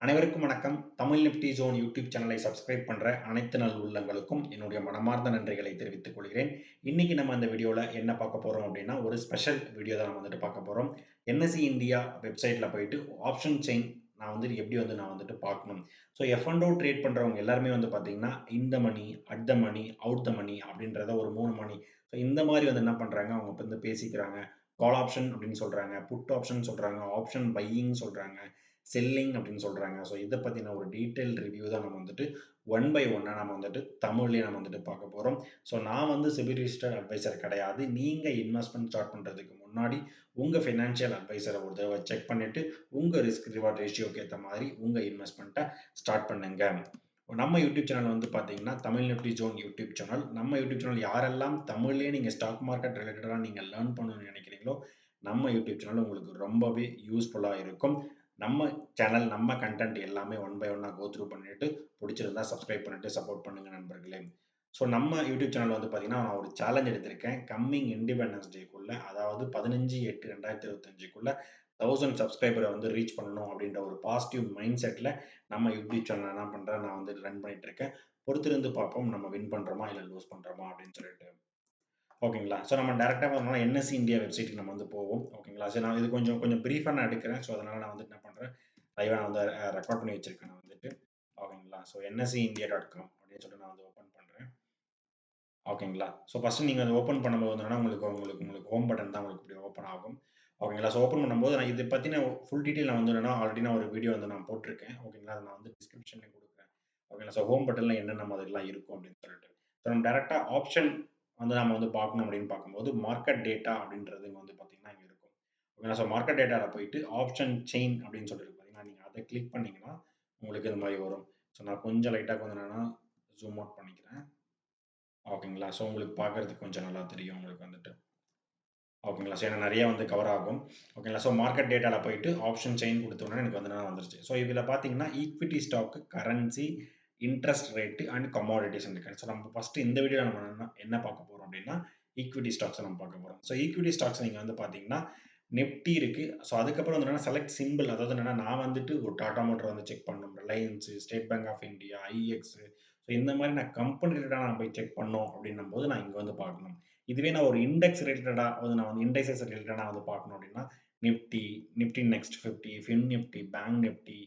அனைவருக்கும் வணக்கம். Tamil Nifty zone YouTube சேனலை சப்ஸ்கிரைப் பண்ற அனைத்து நல் உள்ளங்களுக்கும் என்னுடைய மனமார்ந்த நன்றிகளை தெரிவித்துக் கொள்கிறேன். இன்னைக்கு நம்ம இந்த வீடியோல என்ன பார்க்க போறோம் அப்படின்னா, ஒரு ஸ்பெஷல் வீடியோ தான் நம்ம வந்துட்டு பார்க்க போறோம். என்எஸ்இ இந்தியா வெப்சைட்ல போயிட்டு ஆப்ஷன் செயின் நான் வந்துட்டு எப்படி நான் வந்துட்டு பார்க்கணும். So F and O trade பண்றவங்க எல்லாருமே வந்து பார்த்தீங்கன்னா, in the money, at the money, out the money அப்படின்றத ஒரு 3 மணி. ஸோ இந்த மாரி என்ன பண்றாங்க, அவங்க வந்து பேசிக்கிறாங்க. கால் ஆப்ஷன் அப்படின்னு சொல்றாங்க, புட் ஆப்ஷன் சொல்றாங்க, ஆப்ஷன் பையிங் சொல்றாங்க. செல்லிங் அப்படின்னு சொல்றாங்க. ஸோ இத பத்தின ஒரு டீட்டெயில் ரிவ்யூ தான் நம்ம வந்துட்டு ஒன் பை ஒன்னா நம்ம வந்துட்டு தமிழ்லயே நம்ம வந்துட்டு பார்க்க போறோம். ஸோ நான் வந்து செபி ரிஜிஸ்டர்ட் அட்வைசர் கிடையாது. நீங்க இன்வெஸ்ட்மென்ட் ஸ்டார்ட் பண்றதுக்கு முன்னாடி உங்க ஃபினான்ஷியல் அட்வைசர ஒரு தடவ செக் பண்ணிட்டு, உங்க ரிஸ்க் ரிவார்ட் ரேஷியோக்கு ஏத்த மாதிரி உங்க இன்வெஸ்ட்மென்ட்ட ஸ்டார்ட் பண்ணுங்க. நம்ம யூடியூப் சேனல் வந்து பார்த்தீங்கன்னா, Tamil Nifty zone YouTube channel. நம்ம யூடியூப் சேனல் யாரெல்லாம் தமிழ்லயே நீங்க ஸ்டாக் மார்க்கெட் ரிலேட்டடா நீங்க லேர்ன் பண்ணணும்னு நினைக்கிறீங்களோ, நம்ம யூடியூப் சேனல் உங்களுக்கு ரொம்பவே யூஸ்ஃபுல்லா இருக்கும். நம்ம சேனல், நம்ம கன்டென்ட் எல்லாமே ஒன் பை ஒன்னா கோ த்ரூ பண்ணிட்டு, புடிச்சிருந்தா சப்ஸ்கிரைப் பண்ணிட்டு சப்போர்ட் பண்ணுங்க நண்பர்களே. ஸோ நம்ம யூடியூப் சேனல் வந்து பார்த்தீங்கன்னா, நான் ஒரு சேலஞ்ச் எடுத்திருக்கேன். கம்மிங் இண்டிபெண்டன்ஸ் டேக்குள்ள, அதாவது 15/8/2025க்குள்ள 1000 சப்ஸ்கிரைபர வந்து ரீச் பண்ணணும் அப்படின்ற ஒரு பாசிட்டிவ் மைண்ட் செட்ல நம்ம யூடியூப் சேனல் என்ன பண்றேன், நான் வந்து ரன் பண்ணிட்டு இருக்கேன். பொறுத்திருந்து பார்ப்போம். நம்ம வின் பண்றோமா? இல்ல லூஸ் பண்றோமா? அப்படின்னு சொல்லிட்டு. ஓகேங்களா. ஸோ நம்ம டைரக்ட்டா பார்த்தோம்னா என்எஸ்சி இந்தியா வெப்சைட்க்கு நம்ம வந்து போவோம். ஓகேங்களா. சரி நான் இது கொஞ்சம் கொஞ்சம் பிரீஃபா நான் எடுக்கிறேன். ஸோ அதனால நான் வந்துட்டு என்ன பண்றேன், லைவா நான் வந்து ரெக்கார்ட் பண்ணி வச்சிருக்கேன் நான் வந்துட்டு. ஓகேங்களா. ஸோ nseIndia.com அப்படின்னு சொல்லிட்டு நான் வந்து ஓப்பன் பண்றேன். ஓகேங்களா. ஸோ ஃபர்ஸ்ட் நீங்க அத ஓப்பன் பண்ணும்போது உங்களுக்கு உங்களுக்கு உங்களுக்கு ஹோம் பட்டன் தான் உங்களுக்கு இப்படி ஓப்பன் ஆகும். ஓகேங்களா. ஸோ ஓப்பன் பண்ணும்போது நான் இத பத்தின ஃபுல் டீட்டெயில் நான் வந்து ஆல்ரெடி நான் ஒரு வீடியோ வந்து நான் போட்டிருக்கேன். ஓகேங்களா. அத நான் வந்து டிஸ்கிரிப்ஷன்லயும் குடுக்குறேன். ஓகேங்களா. ஸோ ஹோம் பட்டன்ல என்னென்ன மாதிரிலாம் இருக்கும் அப்படின்னு சொல்லிட்டு. ஸோ நம்ம டைரக்ட்டா ஆப்ஷன் நம்ம வந்து பார்க்கணும் அப்படின்னு பார்க்கும்போது, மார்க்கெட் டேட்டா அப்படின்றது இங்க வந்து பார்த்தீங்கன்னா, இங்க இருக்கும். ஓகேங்களா. ஸோ மார்க்கெட் டேட்டால போயிட்டு ஆப்ஷன் செயின் அப்படின்னு சொல்லிட்டு பார்த்தீங்கன்னா, நீங்க அத கிளிக் பண்ணீங்கன்னா, உங்களுக்கு இந்த மாரி வரும். ஸோ நான் கொஞ்சம் லைட்டா என்னன்னா ஜூம் அவுட் பண்ணிக்கிறேன். ஓகேங்களா. ஸோ உங்களுக்கு பார்க்கறதுக்கு கொஞ்சம் நல்லா தெரியும் உங்களுக்கு வந்துட்டு. ஓகேங்களா. ஸோ ஏன்னா நெறைய வந்து கவர் ஆகும். ஓகேங்களா. ஸோ மார்க்கெட் டேட்டால போயிட்டு ஆப்ஷன் செயின் குடுத்தோனே எனக்கு வந்துருச்சு. ஸோ இதுல பார்த்தீங்கன்னா, equity stock, currency, interest rate and commodities இருக்கு. ஸோ நம்ம ஃபர்ஸ்ட் இந்த வீடியோல நம்ம என்ன பார்க்க போறோம் அப்டின்னா, ஈக்விட்டி ஸ்டாக்ஸ நம்ம பார்க்க போறோம். ஸோ ஈக்விட்டி ஸ்டாக்ஸ் நீங்க வந்து பார்த்தீங்கன்னா, நிஃப்டி இருக்கு. ஸோ அதுக்கப்புறம் செலக்ட் சிம்பிள், அதாவது நான் வந்துட்டு ஒரு டாடா மோட்டார் வந்து செக் பண்ணணும். Reliance, State Bank of India, IEX. So இந்த மாரி நான் கம்பெனி ரிலேட்டடா நான் போய் செக் பண்ணணும் அப்டின்னும்போது நான் இங்க வந்து பார்க்கணும். இதுவே நான் ஒரு இண்டெக்ஸ் ரிலேட்டடா நான் வந்து இண்டெக்ஸஸ் ரிலேட்டடா நான் வந்து பார்க்கணும் அப்படின்னா, Nifty, Nifty next 50, fin Nifty, bank Nifty,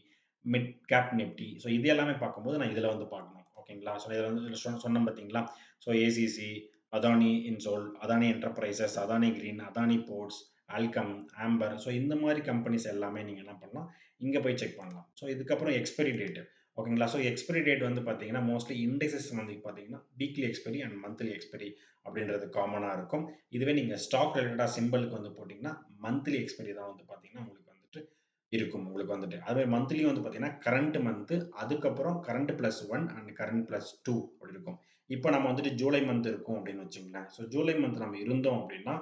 mid cap Nifty. So இது எல்லாமே பார்க்கும்போது நான் இதுல வந்து பார்க்கணும். ஓகேங்களா. ஸோ இதுல வந்து சொன்னேன் பார்த்தீங்களா? ஸோ ஏசிசி, அதானி இன்சோல், Adani enterprises, Adani green, Adani ports, Alkem, Amber. So இந்த மாரி கம்பெனிஸ் எல்லாமே நீங்க என்ன பண்ணலாம், இங்க போய் செக் பண்ணலாம். ஸோ இதுக்கப்புறம் எக்ஸ்பைரி டேட். ஓகேங்களா. ஸோ எக்ஸ்பைரி டேட் வந்து பார்த்தீங்கன்னா, மோஸ்ட்லி இண்டெக்ஸஸ் வந்து பார்த்தீங்கன்னா, weekly expiry and monthly expiry அப்படின்றது காமனா இருக்கும். இதுவே நீங்க ஸ்டாக் ரிலேட்டடா சிம்பலுக்கு வந்து போட்டீங்கன்னா, மந்த்லி எக்ஸ்பைரி தான் வந்து பார்த்தீங்கன்னா, உங்களுக்கு வந்துட்டு இருக்கும். உங்களுக்கு வந்துட்டு. அதுவே மந்த்லி வந்து பார்த்தீங்கன்னா, கரண்ட் மந்த், அதுக்கப்புறம் current plus 1 and current plus 2 அப்படி இருக்கும். இப்ப நம்ம வந்துட்டு ஜூலை மந்த் இருக்கும் அப்படின்னு வச்சுக்கங்களேன். ஸோ ஜூலை மந்த் நம்ம இருந்தோம் அப்படின்னா,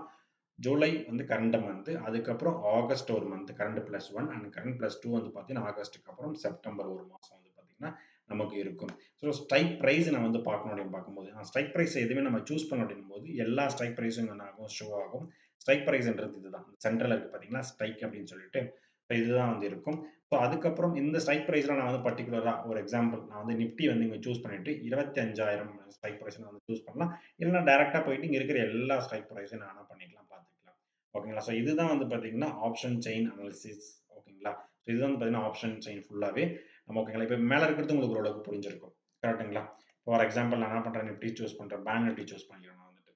ஜூலை வந்து கரண்ட் மந்த், அதுக்கப்புறம் ஆகஸ்ட் ஒரு month current plus 1 and current plus 2 வந்து பார்த்தீங்கன்னா, ஆகஸ்ட்க்கு அப்புறம் செப்டம்பர் ஒரு மாசம் வந்து பார்த்தீங்கன்னா, நமக்கு இருக்கும். ஸோ ஸ்ட்ரைக் பிரைஸ் நான் வந்து பார்க்கணும் அப்படின்னு பார்க்கும்போது, ஸ்ட்ரைக் பிரைஸ் எதுவுமே நம்ம சூஸ் பண்ணணும் அப்படின்னும்போது, எல்லா ஸ்ட்ரைக் பிரைஸும் என்ன ஆகும்? ஷோ ஆகும். ஸ்ட்ரைக் பிரைஸ்ன்றது இதுதான். சென்ட்ரல்ல இருக்கு பார்த்தீங்களா? ஸ்ட்ரைக் அப்படின்னு சொல்லிட்டு, இதுதான் வந்து இருக்கும். ஸோ அதுக்கப்புறம் இந்த ஸ்ட்ரைக் பிரைஸ்ல நான் வந்து பர்ட்டிகுலரா ஒரு எக்ஸாம்பிள் நான் வந்து நிஃப்டி வந்து இங்க சூஸ் பண்ணிட்டு 25,000 ஸ்ட்ரைக் பிரைஸ் நான் வந்து சூஸ் பண்ணலாம். இல்லன்னா டைரக்ட்டா போயிட்டு இங்க இருக்கிற எல்லா ஸ்ட்ரைக் பிரைஸையும் நான் என்ன பண்ணிக்கலாம், பார்த்துக்கலாம். ஓகேங்களா. ஸோ இதுதான் வந்து பார்த்தீங்கன்னா, ஆப்ஷன் செயின் அனாலிசிஸ். ஓகேங்களா. ஸோ இது வந்து பார்த்தீங்கன்னா, ஆப்ஷன் செயின் ஃபுல்லாவே நம்ம ஓகேங்களா. இப்ப மேல இருக்கிறது உங்களுக்கு ஓரளவுக்கு புரிஞ்சிருக்கும். கரெக்ட்டுங்களா. ஃபார் எக்ஸாம்பிள் நான் என்ன பண்றேன், நிஃப்டி சூஸ் பண்றேன். பேங்க் நிஃப்டி சூஸ் பண்ணிக்கிறேன் நான் வந்துட்டு.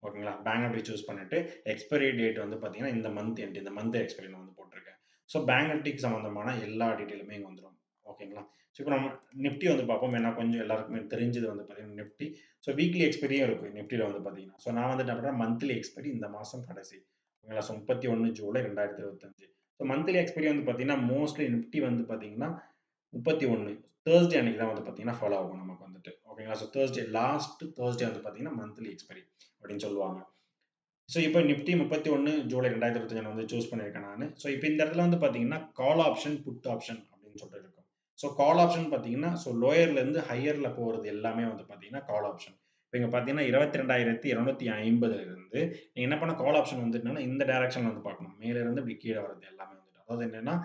ஓகேங்களா. பேங்க் நிஃப்டி சூஸ் பண்ணிட்டு, எக்ஸ்பைரி டேட் வந்து பார்த்தீங்கன்னா, இந்த மந்த் எண்ட், இந்த மந்த் எக்ஸ்பைரி நான் வந்து போட்டிருக்கேன். ஸோ பேங்க் நிஃப்டிக்கு சம்மந்தமான எல்லா டீட்டெயிலுமே இங்க வந்துரும். ஓகேங்களா. ஸோ இப்ப நம்ம நிஃப்டி வந்து பார்ப்போம். ஏன்னா கொஞ்சம் எல்லாருக்குமே தெரிஞ்சது வந்து பார்த்தீங்கன்னா நிஃப்டி. ஸோ வீக்லி எக்ஸ்பைரியும் இருக்கு நிஃப்டில வந்து பார்த்தீங்கன்னா. ஸோ நான் வந்து என்ன பண்றேன், மந்த்லி எக்ஸ்பைரி இந்த மாசம் கடைசி. ஓகேங்களா. So 31 July 2025. So monthly expiry வந்து பார்த்தீங்கன்னா, மோஸ்ட்லி நிஃப்டி வந்து பார்த்தீங்கன்னா 31 தேர்ஸ்டே அன்னைக்கு தான் வந்து பார்த்தீங்கன்னா ஃபாலோ ஆகும் நமக்கு வந்துட்டு. ஓகேங்களா. ஸோ தேர்ஸ்டே லாஸ்ட் தேர்ஸ்டே வந்து பார்த்தீங்கன்னா, மந்த்லி எக்ஸ்பைரி அப்படின்னு சொல்லுவாங்க. ஸோ இப்போ நிஃப்டி 31 ஜூலை 2025 நான் வந்து சூஸ் பண்ணியிருக்கேன் நானு. ஸோ இப்போ இந்த இடத்துல வந்து பார்த்தீங்கன்னா, கால் ஆப்ஷன், புட் ஆப்ஷன் அப்படின்னு சொல்லிட்டு இருக்கும். ஸோ கால் ஆப்ஷன் பார்த்தீங்கன்னா, ஸோ லோயர்லேருந்து ஹையர்ல போறது எல்லாமே வந்து பார்த்தீங்கன்னா, கால் ஆப்ஷன். இப்ப இங்க பார்த்தீங்கன்னா, 22,250 இருந்து நீங்க என்ன பண்ணணும், கால் ஆப்ஷன் வந்துட்டுனா இந்த டைரக்ஷன்ல வந்து பார்க்கணும். மேல இருந்து இப்படி கீழ வர்றது எல்லாமே வந்துட்டு. அதாவது என்னன்னா,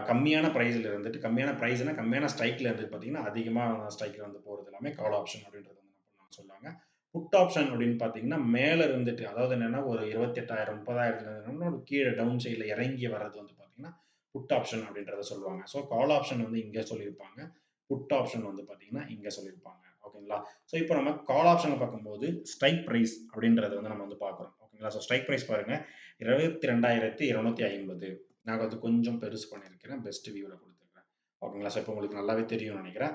கம்மியான பிரைஸ்ல இருந்துட்டு கம்மியான பிரைஸ்னா கம்மியான ஸ்ட்ரைக்ல இருந்துட்டு பார்த்தீங்கன்னா, அதிகமா ஸ்ட்ரைக்ல வந்து போறது எல்லாமே கால் ஆப்ஷன் அப்படின்றது வந்து என்ன பண்ணுவாங்க சொல்லுவாங்க. புட் ஆப்ஷன் அப்படின்னு பார்த்தீங்கன்னா, மேல இருந்துட்டு அதாவது என்னன்னா ஒரு 28,000 30,000ல ஒரு கீழ டவுன் சைட்ல இறங்கி வர்றது வந்து பார்த்தீங்கன்னா, புட் ஆப்ஷன் அப்படின்றத சொல்லுவாங்க. ஸோ கால் ஆப்ஷன் வந்து இங்க சொல்லியிருப்பாங்க. புட் ஆப்ஷன் வந்து பார்த்தீங்கன்னா, இங்க சொல்லியிருப்பாங்க. ஓகேங்களா? ஸோ இப்போ நம்ம கால் ஆப்ஷன பார்க்கும்போது ஸ்ட்ரைக் பிரைஸ் அப்படின்றத வந்து நம்ம வந்து பார்க்குறோம். ஓகேங்களா? ஸோ ஸ்ட்ரைக் பிரைஸ் பாருங்க 22,250. நான் வந்து கொஞ்சம் பெருசு பண்ணியிருக்கிறேன். பெஸ்ட் வியூல குடுத்துருக்கிறேன். ஓகேங்களா? ஸோ இப்போ உங்களுக்கு நல்லாவே தெரியும்னு நெனைக்கிறேன்.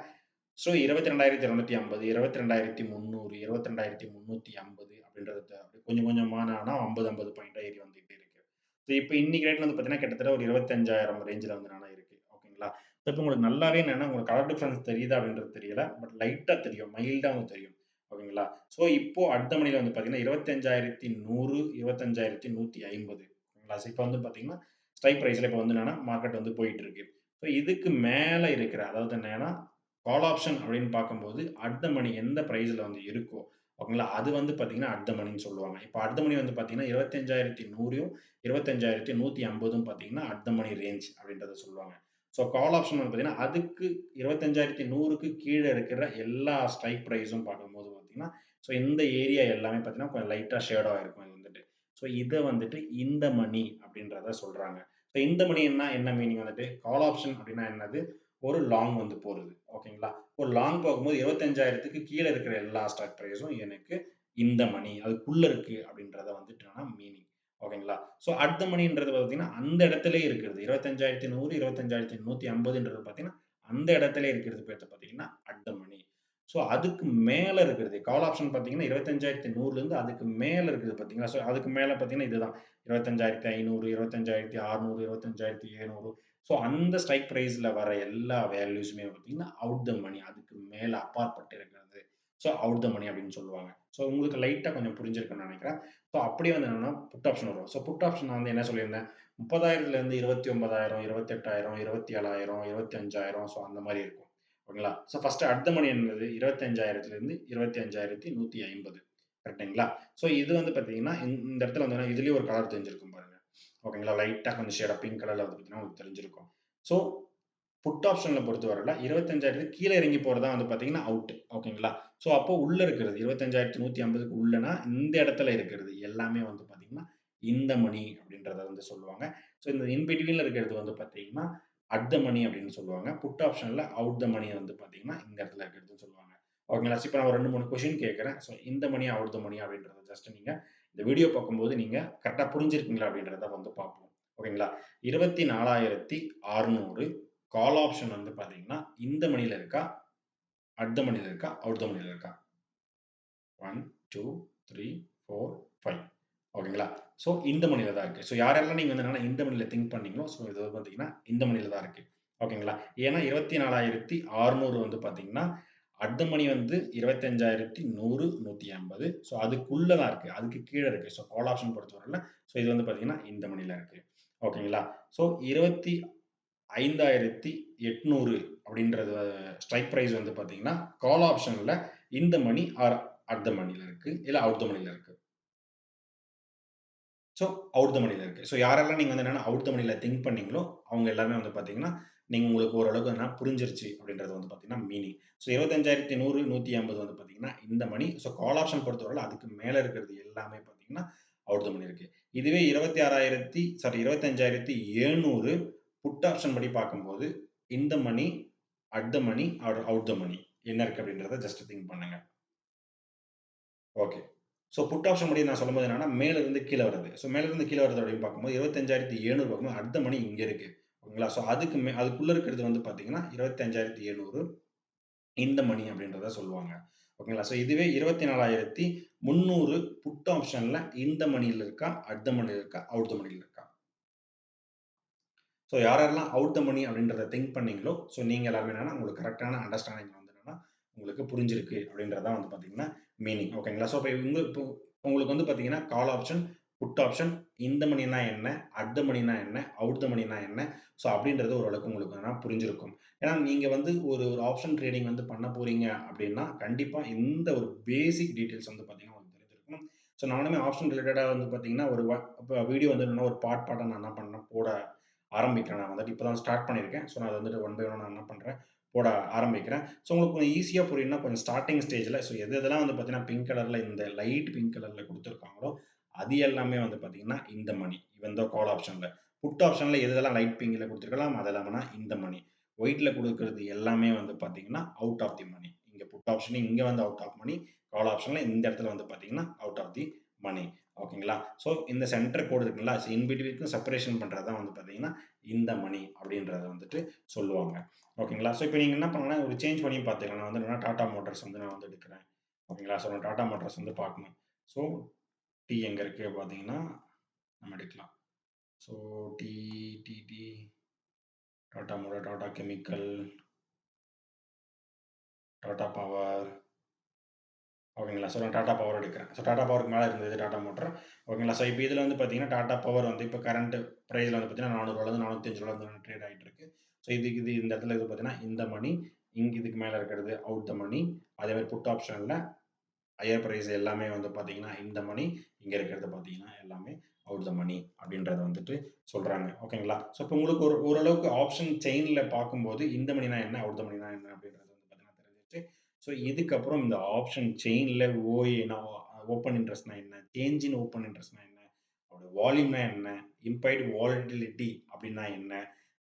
ஸோ 22,250, 22,300, 22,350 அப்படின்றது அப்படி கொஞ்சம் கொஞ்சமா ஆனா 50, 50 பாயிண்டா ஏறி வந்துட்டே இருக்கு. ஸோ இப்போ இன்னைக்கு ரேட்ல வந்து பார்த்தீங்கன்னா, கிட்டத்தட்ட ஒரு 25,000 ரேஞ்சுல வந்து நானா இருக்கு. ஓகேங்களா? ஸோ இப்போ உங்களுக்கு நல்லாவே என்னன்னா, உங்களுக்கு கலர் டிஃபரன்ஸ் தெரியுதா அப்படின்றது தெரியல. பட் லைட்டா தெரியும். மைல்டா வந்து தெரியும். ஓகேங்களா? ஸோ இப்போ அடுத்த மணியில வந்து பார்த்தீங்கன்னா, 25,100, 25,150. ஓகேங்களா? ஸோ இப்போ வந்து பார்த்தீங்கன்னா, ஸ்ட்ரைக் பிரைஸ்ல இப்போ வந்து என்னன்னா, மார்க்கெட் வந்து போயிட்டு இருக்கு. ஸோ இதுக்கு மேல இருக்கிற அதாவது என்னன்னா கால் ஆப்ஷன் அப்படின்னு பார்க்கும்போது, அட் த மணி எந்த பிரைஸ்ல வந்து இருக்கோ, ஓகேங்களா? அது வந்து பார்த்தீங்கன்னா, அட் த மணின்னு சொல்லுவாங்க. இப்ப அட் த மணி வந்து பார்த்தீங்கன்னா, 25,100யும் 25,150ம் பார்த்தீங்கன்னா, அட் த மணி ரேஞ்ச் அப்படின்றத சொல்லுவாங்க. ஸோ கால் ஆப்ஷன் வந்து பார்த்தீங்கன்னா, அதுக்கு 25,100க்கு கீழ இருக்கிற எல்லா ஸ்ட்ரைக் பிரைஸும் பார்க்கும்போது பார்த்தீங்கன்னா, ஸோ இந்த ஏரியா எல்லாமே பார்த்தீங்கன்னா, கொஞ்சம் லைட்டா ஷேடோ ஆயிருக்கும் இது வந்துட்டு. ஸோ இத வந்துட்டு இந்த மணி அப்படின்றத சொல்றாங்க. ஸோ இந்த மணின்னா என்ன மீனிங் வந்துட்டு, கால் ஆப்ஷன் அப்படின்னா என்னது? ஒரு லாங் வந்து போறது. ஓகேங்களா? ஒரு லாங் போகும்போது 25,000க்கு கீழ இருக்கிற எல்லா ஸ்டாக் பிரைஸும் எனக்கு இந்த மணி அதுக்குள்ள இருக்கு அப்படின்றத வந்துட்டு மீனிங். ஓகேங்களா? ஸோ அட் த மணின்றது பார்த்தீங்கன்னா, அந்த இடத்திலேயே இருக்கிறது. 25,100, 25,150ன்றது பார்த்தீங்கன்னா, அந்த இடத்திலேயே இருக்கிறது பேத்த பார்த்தீங்கன்னா, அட் த மணி. ஸோ அதுக்கு மேல இருக்கிறது. கால் ஆப்ஷன் பார்த்தீங்கன்னா, 25,100லேருந்து அதுக்கு மேல இருக்குது பார்த்தீங்களா? ஸோ அதுக்கு மேல பார்த்தீங்கன்னா, இதுதான். 25,500, 25,600, 25,700 ஸோ அந்த ஸ்ட்ரைக் பிரைஸ்ல வர எல்லா வேல்யூஸுமே பார்த்தீங்கன்னா, அவுட் த மணி. அதுக்கு மேல அப்பாற்பட்டு இருக்கிறது. ஸோ அவுட் த மணி அப்படின்னு சொல்லுவாங்க. ஸோ உங்களுக்கு லைட்டா கொஞ்சம் புரிஞ்சிருக்கும்னு நெனைக்கிறேன். ஸோ அப்படியே வந்து என்னன்னா, புட் ஆப்ஷன் வரும். ஸோ புட் ஆப்ஷன் நான் வந்து என்ன சொல்லியிருந்தேன், 30,000லேருந்து 29,000, 28,000, 27,000, 25,000 ஸோ அந்த மாரி இருக்கும். ஓகேங்களா? ஸோ ஃபர்ஸ்ட்டு அட் த மணி என்னது 25,000லேருந்து 25,150 கரெக்ட்டுங்களா? ஸோ இது வந்து பார்த்தீங்கன்னா, இந்த இடத்துல வந்து இதுலயும் ஒரு கலர் தெரிஞ்சிருக்கும் பாருங்க. ஓகேங்களா? லைட்டா கொஞ்சம் ஷேடா பிங்க் கலர்ல வந்து பார்த்தீங்கன்னா, உங்களுக்கு தெரிஞ்சிருக்கும். ஸோ புட் ஆப்ஷன்ல பொறுத்தவரையில 25,000க்கு கீழ இறங்கி போறது தான் வந்து பார்த்தீங்கன்னா, அவுட். ஓகேங்களா? ஸோ அப்போ உள்ள இருக்கிறது 25,150க்கு உள்ளனா, இந்த இடத்துல இருக்கிறது எல்லாமே வந்து பார்த்தீங்கன்னா, இந்த மணி அப்படின்றத வந்து சொல்லுவாங்க. ஸோ இந்த இன் பிட்வீன்ல இருக்கிறது வந்து பார்த்தீங்கன்னா, அட் த மணி அப்படின்னு சொல்லுவாங்க. புட் ஆப்ஷன்ல அவுட் த மணி வந்து பார்த்தீங்கன்னா, இந்த இடத்துல இருக்கிறதுன்னு சொல்லுவாங்க. ஓகேங்களா? இப்ப நான் ஒரு 2, 3 கொஸ்டின் கேட்கிறேன். ஸோ இந்த மணி, அவுட் த மணி அப்படின்றத ஜஸ்ட் நீங்க இந்த வீடியோ பார்க்கும்போது நீங்க கரெக்ட்டா புரிஞ்சிருக்கீங்களா அப்படின்றத வந்து பார்ப்போம். ஓகேங்களா? 24,600 கால் ஆப்ஷன் வந்து பார்த்தீங்கன்னா, இந்த மணியில இருக்கா? அட் த மணியில இருக்கா? அவுட் த மணியில இருக்கா? 1, 2, 3, 4, 5 ஓகேங்களா? ஸோ இந்த மணியில தான் இருக்கு. ஸோ யாரெல்லாம் நீங்க வந்து என்னன்னா இந்த மணியில திங்க் பண்ணீங்களோ, ஸோ இது வந்து பார்த்தீங்கன்னா, இந்த மணியில தான் இருக்கு. ஓகேங்களா? ஏன்னா 24,600 வந்து பார்த்தீங்கன்னா, அட் த மணி வந்து 25,100, 150 ஸோ அதுக்குள்ள தான் இருக்கு. அதுக்கு கீழ இருக்கு. ஸோ கால் ஆப்ஷன் பொறுத்தவரையில, ஸோ இது வந்து பார்த்தீங்கன்னா, இந்த மணியில இருக்கு. ஓகேங்களா? ஸோ 25,800 அப்படின்றது ஸ்ட்ரைக் பிரைஸ் வந்து பார்த்தீங்கன்னா, கால் ஆப்ஷன்ல இந்த மணி ஆர் அட் த மணில இருக்கு. இல்ல அவுட் த மணில இருக்கு. ஸோ அவுட் த மணில இருக்கு. ஸோ யாரெல்லாம் நீங்க வந்து என்னன்னா அவுட் த மணில திங்க் பண்ணீங்களோ, அவங்க எல்லாமே வந்து பார்த்தீங்கன்னா, நீங்க உங்களுக்கு ஓரளவுக்கு என்ன புரிஞ்சிருச்சு அப்படின்றது வந்து பார்த்தீங்கன்னா மீனிங். ஸோ 25,100, 150 வந்து பார்த்தீங்கன்னா இந்த மணி. ஸோ கால் ஆப்ஷன் பொறுத்தவரையில அதுக்கு மேல இருக்கிறது எல்லாமே பார்த்தீங்கன்னா, அவுட் த மணி இருக்கு. இதுவே 25,700 புட் ஆப்ஷன் படி பார்க்கும்போது, இந்த money, at the money or out the money என்ன இருக்கு அப்படின்றத ஜஸ்ட் திங்க் பண்ணுங்க. ஓகே. ஸோ புட் ஆப்ஷன் படி நான் சொல்லும்போது என்னன்னா, மேல இருந்து கீழ வருது. ஸோ மேல இருந்து கீழ வருது அப்படின்னு பார்க்கும்போது 25,700 பார்க்கும்போது அடுத்த மணி இங்க இருக்கு. ஓகேங்களா? ஸோ அதுக்குள்ள இருக்கிறது வந்து பார்த்தீங்கன்னா, 25,700 இந்த மணி அப்படின்றத சொல்லுவாங்க. ஓகேங்களா? ஸோ இதுவே 24,300 புட் ஆப்ஷன்ல இந்த மணியில இருக்கா? அட் த மணியில இருக்கா? அவுட் த மணியில இருக்கா? ஸோ யாரெல்லாம் அவுட் த மணி அப்படின்றத திங்க் பண்ணீங்களோ, ஸோ நீங்க எல்லாருமே என்னன்னா, உங்களுக்கு கரெக்ட்டான அண்டர்ஸ்டாண்டிங் வந்து என்னன்னா, உங்களுக்கு புரிஞ்சிருக்கு அப்படின்றது தான் வந்து பார்த்தீங்கன்னா, மீனிங். ஓகேங்களா? ஸோ இப்போ உங்களுக்கு வந்து பார்த்தீங்கன்னா, கால் ஆப்ஷன், புட் ஆப்ஷன், இந்த மணினா என்ன? அட் த மணினா என்ன? அவுட் த மணினா என்ன? ஸோ அப்படின்றது ஓரளவுக்கு உங்களுக்கு என்னன்னா புரிஞ்சிருக்கும். ஏன்னா நீங்க வந்து ஒரு ஒரு ஆப்ஷன் ட்ரேடிங் வந்து பண்ண போறீங்க அப்படின்னா, கண்டிப்பா இந்த ஒரு பேசிக் டீட்டெயில்ஸ் வந்து பார்த்தீங்கன்னா, உங்களுக்கு தெரிஞ்சிருக்கணும். ஸோ நானுமே ஆப்ஷன் ரிலேட்டடா வந்து பார்த்தீங்கன்னா, ஒரு இப்ப வீடியோ வந்து என்னன்னா ஒரு பார்ட்டா நான் என்ன பண்ணேன் ஆரம்பிக்கிறேன். நான் வந்துட்டு இப்ப தான் ஸ்டார்ட் பண்ணியிருக்கேன். ஸோ நான் அத வந்துட்டு ஒன் பை ஒன்னா நான் என்ன பண்றேன், போட ஆரம்பிக்கிறேன். ஸோ உங்களுக்கு கொஞ்சம் ஈஸியா புரியும்னா கொஞ்சம் ஸ்டார்ட்டிங் ஸ்டேஜ்ல ஸோ எது எதெல்லாம் வந்து பார்த்தீங்கன்னா, பிங்க் கலர்ல இந்த லைட் பிங்க் கலர்ல குடுத்துருக்காங்களோ, அது எல்லாமே வந்து பார்த்தீங்கன்னா, இந்த மணி. ஈவன் தோ கால் ஆப்ஷன்ல. புட் ஆப்ஷன்ல எது எதெல்லாம் லைட் பிங்க்ல குடுத்துருக்கலாம், அது எல்லாமேனா இந்த மணி. ஒயிட்ல குடுக்குறது எல்லாமே வந்து பார்த்தீங்கன்னா, அவுட் ஆஃப் தி மணி. இங்க புட் ஆப்ஷன் இங்க வந்து அவுட் ஆஃப் மணி. கால் ஆப்ஷன்ல இந்த இடத்துல வந்து பார்த்தீங்கன்னா, அவுட் ஆஃப் தி மணி. ஓகேங்களா? ஸோ இந்த சென்டர் கோடு இருக்குங்களா, இன் பிட்வீன்க்கும் செப்பரேஷன் பண்றது தான் வந்து பார்த்தீங்கன்னா, இந்த மணி அப்படின்றத வந்துட்டு சொல்லுவாங்க. ஓகேங்களா? ஸோ இப்ப நீங்க என்ன பண்ணலாம்னா, ஒரு சேஞ்ச் பண்ணி பார்த்துக்கலாம். நான் வந்து என்னன்னா டாடா மோட்டார்ஸ் வந்து நான் வந்து எடுக்கிறேன். ஓகேங்களா? ஸோ நான் டாடா மோட்டார்ஸ் வந்து பார்க்கணும். ஸோ டி எங்க இருக்கு பார்த்தீங்கன்னா, நம்ம எடுக்கலாம். So T T T Tata motor, Tata chemical, Tata power. ஓகேங்களா? ஸோ நான் டாடா பவர் எடுக்கிறேன். ஸோ டாடா பவருக்கு மேல இருந்தது டாடா மோட்டார். ஓகேங்களா? ஸோ இப்ப இதுல வந்து பார்த்தீங்கன்னா, டாடா பவர் வந்து இப்ப கரண்ட் பிரைஸ்ல வந்து பார்த்தீங்கன்னா, ரூ. 400லேருந்து ரூ. 405 வந்து ட்ரேட் ஆயிட்டு இருக்கு. ஸோ இதுக்கு இது இந்த இடத்துல இது பார்த்தீங்கன்னா, இந்த மணி, இங்க இதுக்கு மேல இருக்கிறது அவுட் த மணி. அதே மாரி புட் ஆப்ஷன்ல ஹையர் பிரைஸ் எல்லாமே வந்து பார்த்தீங்கன்னா, இந்த மணி. இங்க இருக்கிறது பார்த்தீங்கன்னா, எல்லாமே அவுட் த மணி அப்படின்றத வந்துட்டு சொல்றாங்க. ஓகேங்களா? ஸோ இப்ப உங்களுக்கு ஓரளவுக்கு ஆப்ஷன் செயின்ல பார்க்கும்போது, இந்த மணினா என்ன? அவுட் த மணினா என்ன? அப்படின்றது வந்து பார்த்தீங்கன்னா தெரிஞ்சிருச்சு. ஸோ இதுக்கப்புறம் இந்த ஆப்ஷன் செயின்ல ஓஏனா ஓப்பன் இன்ட்ரெஸ்ட்னா என்ன? சேஞ்ச் இன் ஓப்பன் இன்ட்ரெஸ்ட்னா என்ன? அதோட வால்யூம்னா என்ன? இம்பைட் வாலட்டிலிட்டி அப்படின்னா என்ன?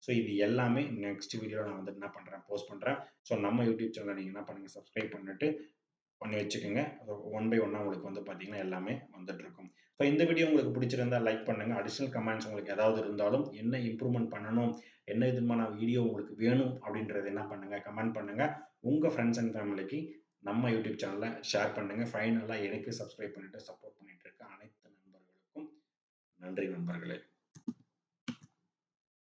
ஸோ இது எல்லாமே நெக்ஸ்ட் வீடியோல நான் வந்து என்ன பண்றேன், போஸ்ட் பண்றேன். ஸோ நம்ம யூடியூப் சேனல நீங்க என்ன பண்ணுங்க, சப்ஸ்கிரைப் பண்ணிட்டு பண்ணி வச்சுக்கோங்க. ஒன் பை ஒன்னா உங்களுக்கு வந்து பார்த்தீங்கன்னா, எல்லாமே வந்துட்டுருக்கும். ஸோ இந்த வீடியோ உங்களுக்கு பிடிச்சிருந்தா லைக் பண்ணுங்க. அடிஷனல் கமெண்ட்ஸ் உங்களுக்கு ஏதாவது இருந்தாலும், என்ன இம்ப்ரூவ்மென்ட் பண்ணணும், என்ன விதமான வீடியோ உங்களுக்கு வேணும் அப்படின்றத என்ன பண்ணுங்க, கமெண்ட் பண்ணுங்க. உங்க ஃப்ரெண்ட்ஸ் அண்ட் ஃபேமிலிக்கு நம்ம யூடியூப் சேனல ஷேர் பண்ணுங்க. ஃபைனலா எனக்கு சப்ஸ்கிரைப் பண்ணிட்டு சப்போர்ட் பண்ணிட்டு இருக்க அனைத்து நண்பர்களுக்கும் நன்றி நண்பர்களே.